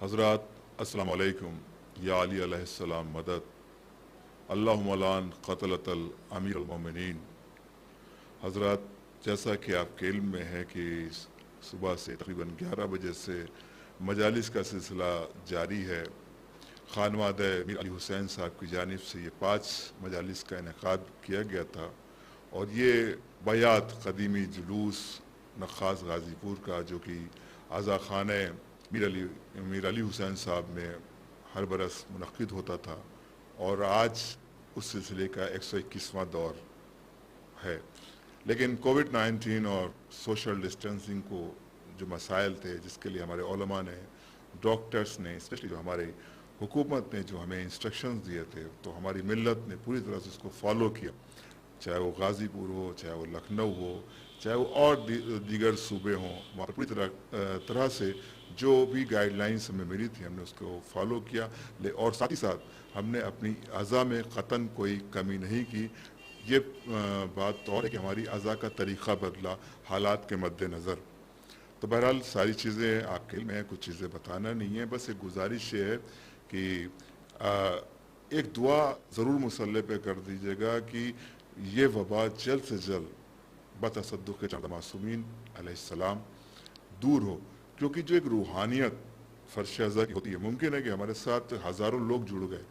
حضرات السلام علیکم یا علی علیہ السلام مدد اللہم لعن قتلۃ الامیر المومنین۔ حضرات، جیسا کہ آپ کے علم میں ہے کہ صبح سے تقریباً 11 بجے سے مجالس کا سلسلہ جاری ہے۔ خانوادہ میر علی حسین صاحب کی جانب سے یہ 5 مجالس کا انعقاد کیا گیا تھا، اور یہ بیات قدیمی جلوس نخاس غازی پور کا جو کہ عزا خانہ میر علی حسین صاحب میں ہر برس منعقد ہوتا تھا، اور آج اس سلسلے کا 121واں دور ہے۔ لیکن کووڈ-19 اور سوشل ڈسٹینسنگ کو جو مسائل تھے، جس کے لیے ہمارے علماء نے، ڈاکٹرز نے، اسپیشلی جو ہمارے حکومت نے جو ہمیں انسٹرکشنز دیے تھے، تو ہماری ملت نے پوری طرح سے اس کو فالو کیا، چاہے وہ غازی پور ہو، چاہے وہ لکھنؤ ہو، چاہے وہ اور دیگر صوبے ہوں، وہاں پر پوری طرح سے جو بھی گائیڈ لائنز ہمیں ملی تھی ہم نے اس کو فالو کیا، اور ساتھ ہی ساتھ ہم نے اپنی اعضاء میں قطعاً کوئی کمی نہیں کی۔ یہ بات تو ہے کہ ہماری اعضاء کا طریقہ بدلا حالات کے مد نظر۔ تو بہرحال ساری چیزیں آپ کے علم میں کچھ چیزیں بتانا نہیں ہے، بس ایک گزارش یہ ہے کہ ایک دعا ضرور مصلی پہ کر دیجیے گا کہ یہ وبا جلد سے جلد بتصدق چند معصومین علیہ السلام دور ہو، کیونکہ جو ایک روحانیت فرش اعضاء کی ہوتی ہے، ممکن ہے کہ ہمارے ساتھ ہزاروں لوگ جڑ گئے،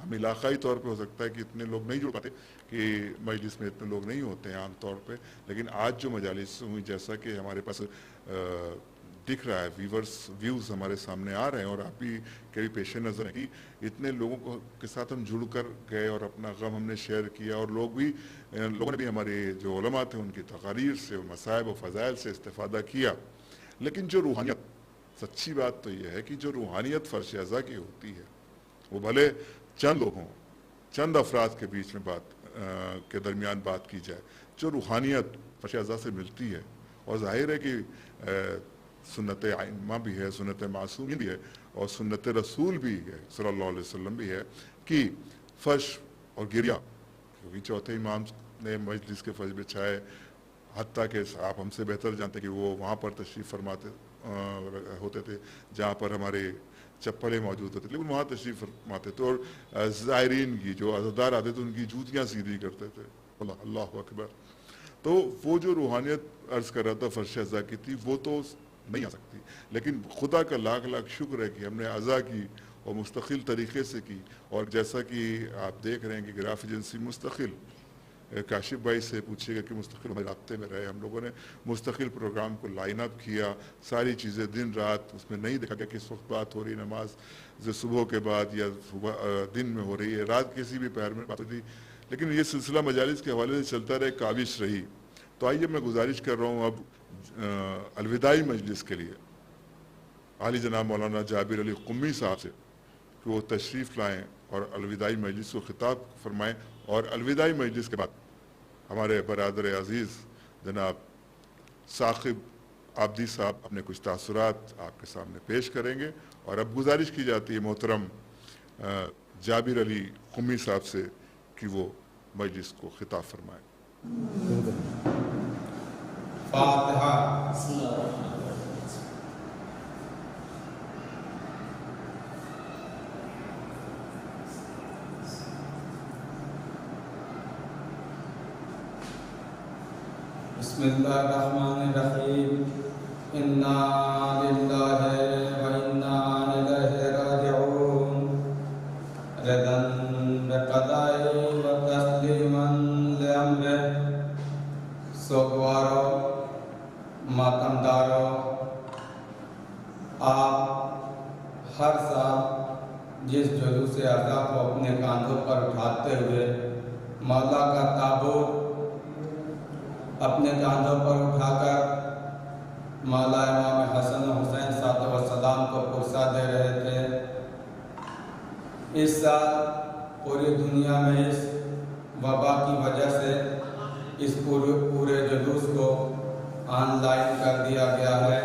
ہم علاقائی طور پہ ہو سکتا ہے کہ اتنے لوگ نہیں جڑ پاتے، کہ مجلس میں اتنے لوگ نہیں ہوتے ہیں عام طور پہ، لیکن آج جو مجالس ہوئی، جیسا کہ ہمارے پاس دکھ رہا ہے، ویوز ہمارے سامنے آ رہے ہیں، اور آپ بھی کے بھی پیش نظر ہے کہ اتنے لوگوں کے ساتھ ہم جڑ کر گئے اور اپنا غم ہم نے شیئر کیا، اور لوگوں نے بھی ہمارے جو علماء تھے ان کی تقاریر سے، مصائب و فضائل سے استفادہ کیا۔ لیکن جو روحانیت، سچی بات تو یہ ہے کہ جو روحانیت فرش اعضاء کی ہوتی ہے، وہ بھلے چند لوگ ہوں، چند افراد کے بیچ میں کے درمیان بات کی جائے، جو روحانیت فرش اعضاء سے ملتی ہے، اور ظاہر ہے کہ سنت ائمہ بھی ہے، سنت معصومین بھی ہے، اور سنت رسول بھی ہے صلی اللہ علیہ وسلم بھی ہے کہ فرش اور گریا، کیونکہ چوتھے امام نے مجلس کے فرش بچھائے، حتیٰ کہ آپ ہم سے بہتر جانتے کہ وہ وہاں پر تشریف فرماتے ہوتے تھے جہاں پر ہمارے چپلیں موجود ہوتے تھے، لیکن وہاں تشریف فرماتے تھے، اور زائرین کی جو عزادار آتے تھے ان کی جوتیاں سیدھی کرتے تھے۔ اللہ اکبر۔ تو وہ جو روحانیت عرض کر رہا تھا فرش اعضاء کی تھی، وہ تو نہیں آ سکتی، لیکن خدا کا لاکھ لاکھ شکر ہے کہ ہم نے اعضاء کی اور مستقل طریقے سے کی، اور جیسا کہ آپ دیکھ رہے ہیں کہ گراف ایجنسی مستقل، کاشف بھائی سے پوچھیے گا کہ مستقل ہمارے رابطے میں رہے، ہم لوگوں نے مستقل پروگرام کو لائن اپ کیا، ساری چیزیں دن رات، اس میں نہیں دیکھا کہ کس وقت بات ہو رہی ہے، نماز صبح کے بعد یا دن میں ہو رہی ہے، رات کسی بھی پہر میں بات ہوتی، لیکن یہ سلسلہ مجالس کے حوالے سے چلتا رہے، کاوش رہی۔ تو آئیے میں گزارش کر رہا ہوں اب الوداعی مجلس کے لیے عالی جناب مولانا جابر علی قمی صاحب سے کہ وہ تشریف لائیں اور الوداعی مجلس کو خطاب فرمائیں، اور الوداعی مجلس کے بعد ہمارے برادر عزیز جناب ثاقب عابدی صاحب اپنے کچھ تاثرات آپ کے سامنے پیش کریں گے، اور اب گزارش کی جاتی ہے محترم جابر علی قمی صاحب سے کہ وہ مجلس کو خطاب فرمائیں۔ فاتحہ۔ بسم اللہ الرحمن الرحیم۔ انا للہ و انا الیہ راجعون۔ رضا بقضاء و تسلیما لامرہ۔ سوگوارو، ماتمدارو، آپ ہر سال جس جلوس اعضاء کو اپنے کاندھوں پر اٹھاتے ہوئے مولا کا تابوت اپنے کاندھوں پر اٹھا کر مولا امام حسن و حسین صاحب والسلام کو پرسا دے رہے تھے، اس سال پوری دنیا میں اس وبا کی وجہ سے اس پورے جلوس کو آن لائن کر دیا گیا ہے۔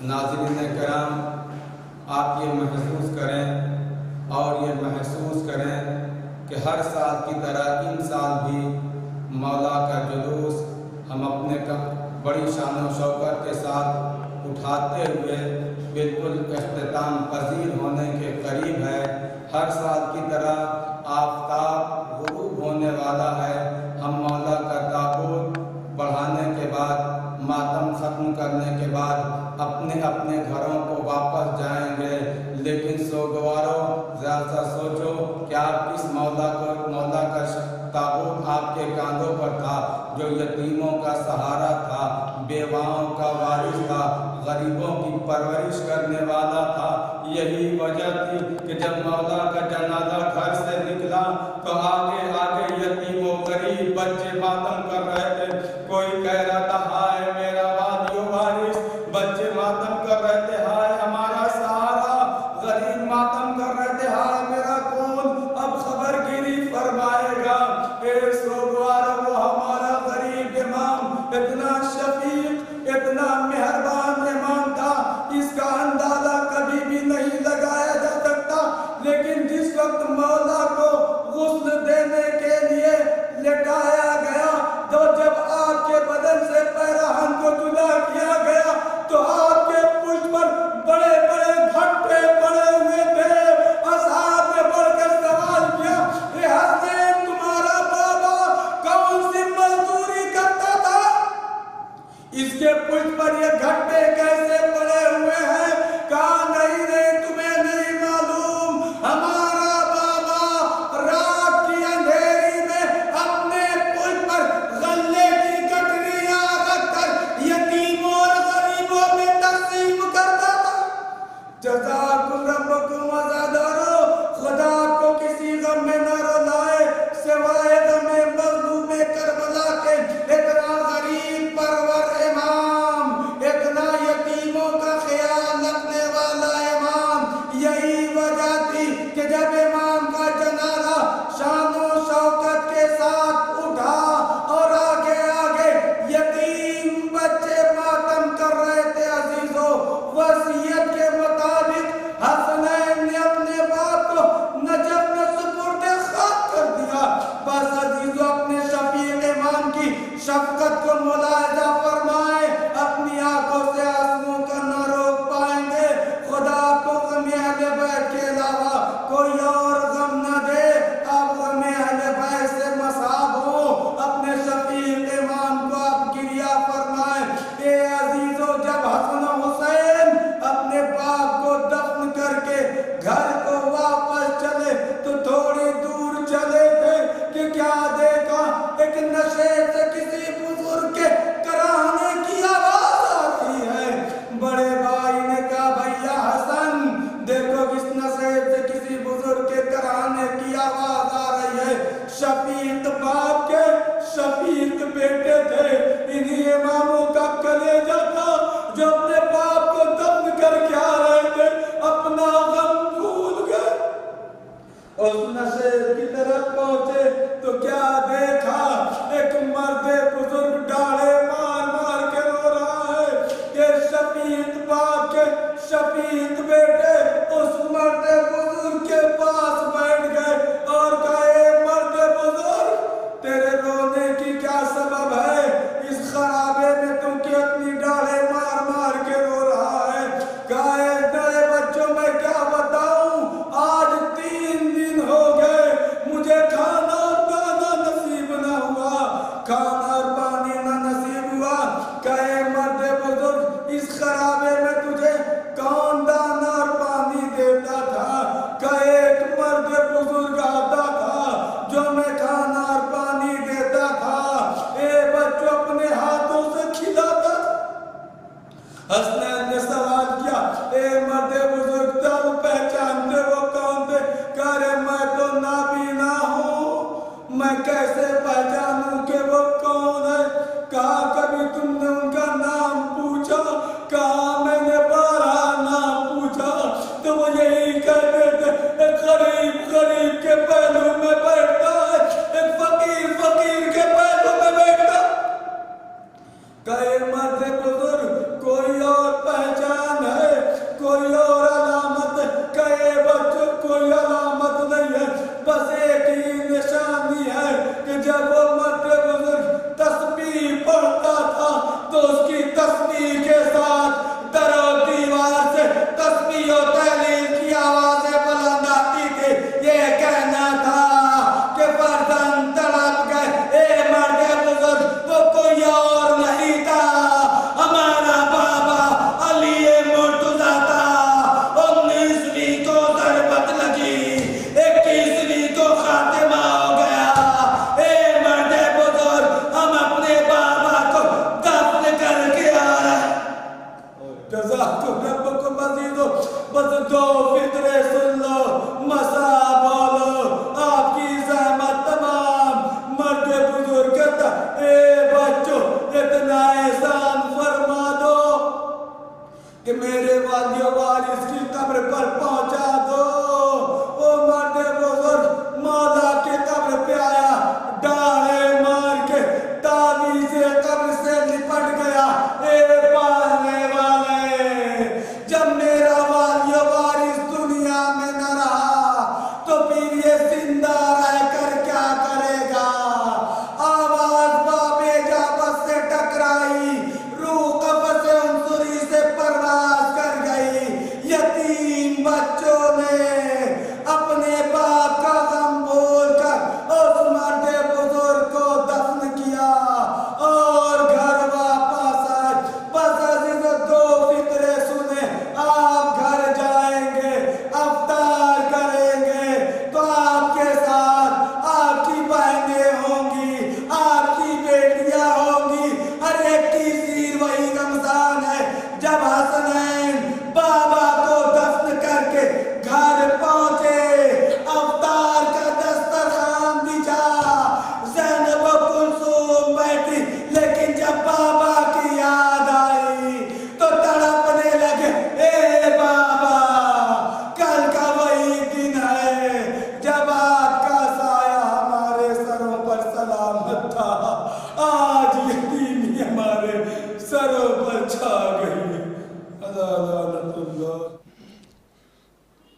ناظرین کرام، آپ یہ محسوس کریں اور یہ محسوس کریں کہ ہر سال کی طرح ان سال بھی مولا کا جلوس ہم اپنے بڑی شان و شوکت کے ساتھ اٹھاتے ہوئے بالکل اختتام अपने घरों को वापस जाएंगे। लेकिन सोगवारों, जरा सा सोचो कि आप किस मौला का ताबूत आपके कांधों पर था, जो यतीमों का सहारा था, बेवाओं का वारिस था, गरीबों की परवरिश करने वाला था। यही वजह थी कि जब मौला का जनाजा घर से निकला तो आगे आगे यतीमों गरीब बच्चे मातम कर रहे थे। कोई कह रहा था हाय मेरा वालियो वारिस, बच्चे मातम कर रहे थे हाय हमारा सहारा, गरीब मातम कर रहे थे हाय मेरा कौन अब खबर गिरी फरमाएगा। वो हमारा गरीब इमाम इतना शफीक इतना मेहरबान इमाम था, इसका अंदाजा कभी भी नहीं लगाया जा सकता। लेकिन जिस वक्त मौला को गुस्ल देने के लिए लेटाया गया, तो जब आपके बदन से पैराहन को जुदा किया गया तो आपके पुष्ट पर बड़े बड़े घट्टे पड़े हुए थे। असहाब ने बढ़कर सवाल किया, ए हसनैन तुम्हारा बाबा कौन सी मजदूरी करता था, इसके पुष्ट पर ये घट्टे कैसे पड़े हुए हैं? कहा नहीं तुम्हें नहीं मालूम, हमारा बाबा रात की अंधेरी में अपने पुष्ट पर गल्ले की गठरियां रखकर यतीमों और गरीबों में तकसीम करता था। जज़ाकुम रब्बुकुम वज़ादारो, खुदा को किसी गम में न रुलाए सिवाय गमे मज़लूमे करबला के। इतना गरीब परवर इमाम, इतना यतीमों का ख्याल रखने वाला इमाम। यही वजह थी कि जब इमाम का जनाजा शानो शौकत के साथ उठा और आगे आगे यतीम बच्चे मातम कर रहे थे। अजीजों, वसीयत के मुताबिक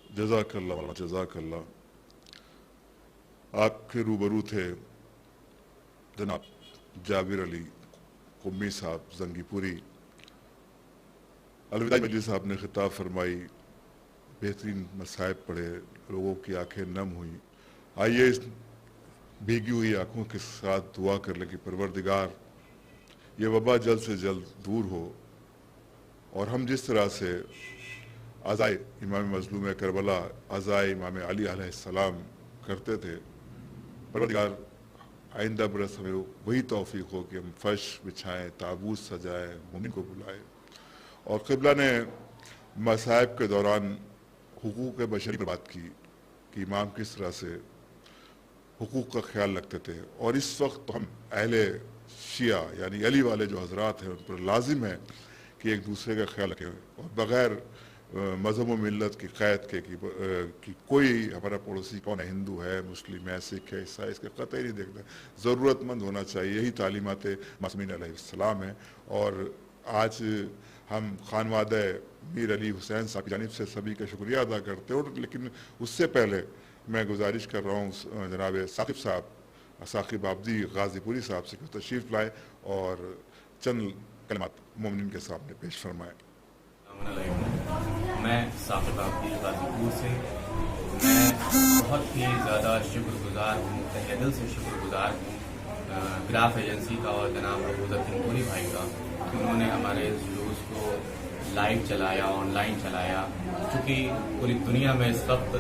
जज़ाकल्लाह। आपके रूबरू थे जनाब जाबिर अली कुम्मी साहब जंगीपुरी। अलविदा मजलिस साहब ने खिताब फरमाई, बेहतरीन मसाइब पढ़े, लोगों की आंखें नम हुई। आइए इस भीगी हुई आंखों के साथ दुआ कर ले कि परवरदिगार ये वबा जल्द से जल्द दूर हो, और हम जिस तरह से अज़ाए इमाम मज़लूम करबला, अज़ाए इमाम अली अलैहिस्सलाम करते थे, परवरदिगार आइंदा बरस हमें वही तौफीक हो कि हम फर्श बिछाएं, ताबूत सजाएं, मोमिन को बुलाएं। और क़िबला ने मसाइब के दौरान हुकूक़ बशरी पर बात की कि इमाम किस तरह से हुकूक़ का ख्याल रखते थे। और इस वक्त हम अहले शिया यानी अली वाले जो हजरात हैं उन पर लाजिम है कि एक दूसरे का ख्याल रखें, और बग़ैर मज़हब व मिल्लत की क़ैद के कि कोई हमारा पड़ोसी कौन है, हिंदू है, मुस्लिम है, सिख है, ईसाई, इसके कतई नहीं देखना। ज़रूरतमंद होना चाहिए, यही तालीमात मासूमीन अलैहिस्सलाम है। और आज हम खानवादा मीर अली हुसैन साहब की जानिब से सभी का शुक्रिया अदा करते हैं। लेकिन उससे पहले मैं गुजारिश कर रहा हूँ जनाब साकिब आबदी गाजीपुरी साहब से तशरीफ़ लाए और चंद कलमात मोमिनीन के सामने पेश फरमाएँ। मैं साकिब आबदी गाजीपुर से मैं बहुत ही ज़्यादा शुक्रगुजार हूँ, तहे दिल से शुक्रगुजार हूँ ग्राफ एजेंसी का और जनाब अबूज़र तिंतुरी भाई का कि उन्होंने हमारे इस जुलूस को लाइव चलाया, ऑनलाइन चलाया। क्योंकि पूरी दुनिया में इस वक्त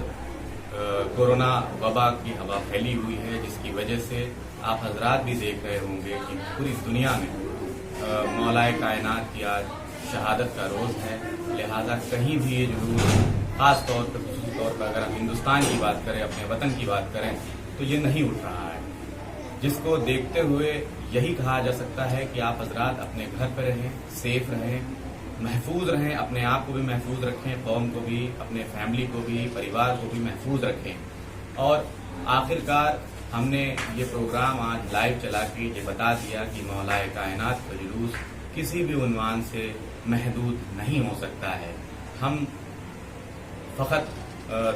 कोरोना वबा की हवा फैली हुई है, जिसकी वजह से आप हजरात भी देख रहे होंगे कि पूरी दुनिया में मौलाए कायनात की आज शहादत का रोज़ है। लिहाजा कहीं भी ये जुलूस ख़ास तौर पर ख़ुसूसी तौर पर अगर हम हिंदुस्तान की बात करें, अपने वतन की बात करें, तो ये नहीं उठ रहा है। जिसको देखते हुए यही कहा जा सकता है कि आप हजरात अपने घर पर रहें, सेफ रहें, महफूज रहें, अपने आप को भी महफूज रखें, कौम को भी, अपने फैमिली को भी, परिवार को भी महफूज रखें। और आखिरकार हमने ये प्रोग्राम आज लाइव चला के ये बता दिया कि मौलाए कायनात का जुलूस किसी भी उन्वान से महदूद नहीं हो सकता है। हम फ़कत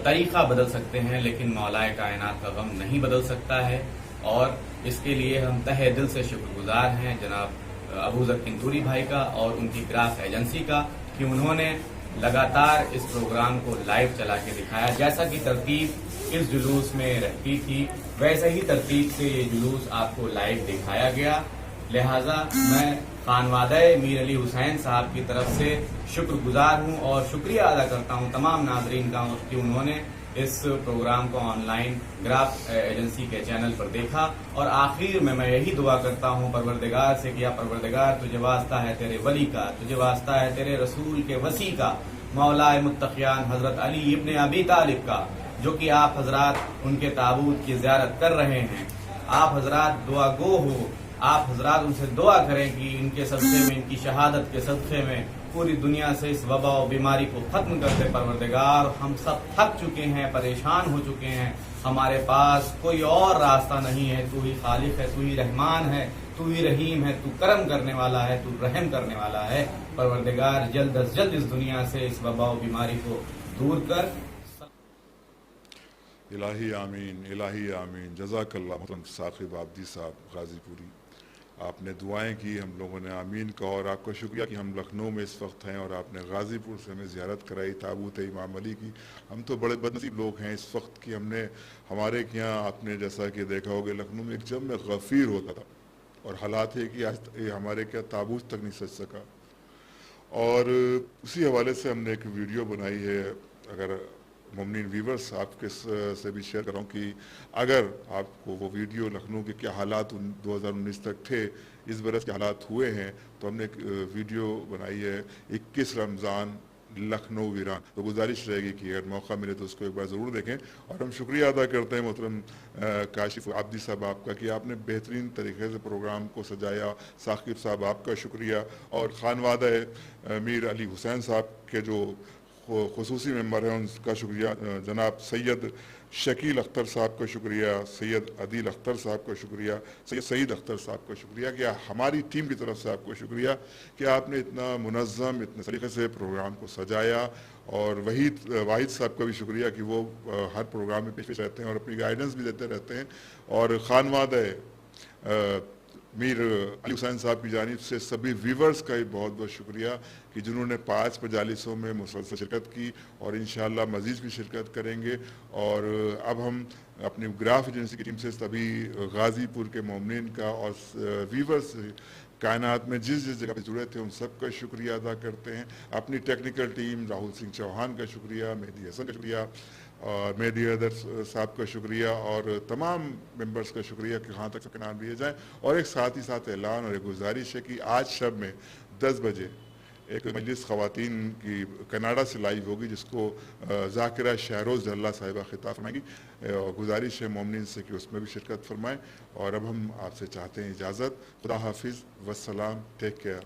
तरीक़ा बदल सकते हैं, लेकिन मौलाए कायनात का गम नहीं बदल सकता है। और इसके लिए हम तहे दिल से शुक्रगुजार हैं जनाब अबूज़र तिंतुरी भाई का और उनकी ग्राफ एजेंसी का कि उन्होंने लगातार इस प्रोग्राम को लाइव चला के दिखाया। जैसा कि तरतीब इस जुलूस में रहती थी, वैसे ही तरतीब से ये जुलूस आपको लाइव दिखाया गया। लिहाजा मैं खानवादा मीर अली हुसैन साहब की तरफ से शुक्रगुजार हूँ और शुक्रिया अदा करता हूँ तमाम नाजरीन का कि उन्होंने इस प्रोग्राम को ऑनलाइन ग्राफ एजेंसी के चैनल पर देखा। और आखिर में मैं यही दुआ करता हूँ परवरदिगार से कि या परवरदिगार तुझे वास्ता है तेरे वली का, तुझे वास्ता है तेरे रसूल के वसी का, मौलाए मुत्तकियान हजरत अली इब्न अबी तालिब का, जो कि आप हजरात उनके ताबूत की ज़ियारत कर रहे हैं। आप हजरात दुआ गो हो, आप हजरात उनसे दुआ करें कि इनके सदक़े में, इनकी शहादत के सदक़े में पूरी दुनिया से इस वबा और बीमारी को ख़त्म कर दे परवरदिगार। हम सब थक चुके हैं, परेशान हो चुके हैं, हमारे पास कोई और रास्ता नहीं है। तू ही खालिक है, तू ही रहमान है, तू ही रहीम है, तू करम करने वाला है, तू रहम करने वाला है। परवरदिगार जल्द अज जल्द इस दुनिया से इस वबा और बीमारी को दूर कर। इलाही आमीन, इलाही आमीन। जज़ाकल्लाह मोहतरम साकिब आबदी साहब गाजीपुरी, आपने दुआएं की, हम लोगों ने आमीन कहा। और आपका शुक्रिया कि हम लखनऊ में इस वक्त हैं और आपने गाजीपुर से हमें ज़ियारत कराई ताबूत इमाम अली की। हम तो बड़े बदनसीब लोग हैं इस वक्त कि हमने हमारे यहाँ आपने जैसा कि देखा होगा लखनऊ में एक जम में गफ़ीर होता था और हालात है कि आज हमारे क्या ताबूत तक नहीं सज सका। और उसी हवाले से हमने एक वीडियो बनाई है, अगर मोमिनीन व्यूवर्स आपके से भी शेयर कर रहा हूँ कि अगर आपको वो वीडियो लखनऊ के क्या हालात 2019 तक थे, इस बरस के हालात हुए हैं, तो हमने एक वीडियो बनाई है 21 रमज़ान लखनऊ वीरान। तो गुजारिश रहेगी कि अगर मौका मिले तो उसको एक बार ज़रूर देखें। और हम शुक्रिया अदा करते हैं मोहतरम काशिफ आबदी साहब आपका कि आपने बेहतरीन तरीके से प्रोग्राम को सजाया। साकिब साहब आपका शुक्रिया, और खानवादा मीर अली हुसैन साहब के जो खुसूसी मेंबर हैं उनका शुक्रिया, जनाब सैयद शकील अख्तर साहब का शुक्रिया, सैयद अदील अख्तर साहब का शुक्रिया, सैयद सईद अख्तर साहब का शुक्रिया कि हमारी टीम की तरफ से आपको शुक्रिया कि आपने इतना मुनज़्ज़म इतने तरीके से प्रोग्राम को सजाया। और वाहिद साहब का भी शुक्रिया कि वो हर प्रोग्राम में पेश रहते हैं और अपनी गाइडेंस भी देते रहते हैं। और खानवादे मीर अली हुसैन साहब की जानिब से सभी व्यूवर्स का भी बहुत बहुत शुक्रिया कि जिन्होंने 5 मजालिसों में मुसलसल शिरकत की और इंशाअल्लाह मज़ीद भी शिरकत करेंगे। और अब हम अपनी ग्राफ एजेंसी की टीम से सभी गाज़ीपुर के मोमिनीन का और व्यूवर्स कायनात में जिस जिस जगह पर जुड़े थे उन सब का शुक्रिया अदा करते हैं। अपनी टेक्निकल टीम राहुल सिंह चौहान का शुक्रिया, मेहदी हसन का शुक्रिया और मेहदी हैदर साहब का शुक्रिया और तमाम मेंबर्स का शुक्रिया कि कहाँ तक सबके नाम लिए जाएँ। और एक साथ ही साथ ऐलान और एक गुजारिश है कि आज शब में 10 बजे एक मजलिस ख़वातीन की कनाडा से लाइव होगी जिसको ज़ाकिरा शहरोज़ जल्ला साहिबा खिताब फरमाएंगी। गुजारिश है मोमिनीन से कि उसमें भी शिरकत फरमाएँ। और अब हम आपसे चाहते हैं इजाज़त। खुदा हाफिज़, वस्सलाम, टेक केयर।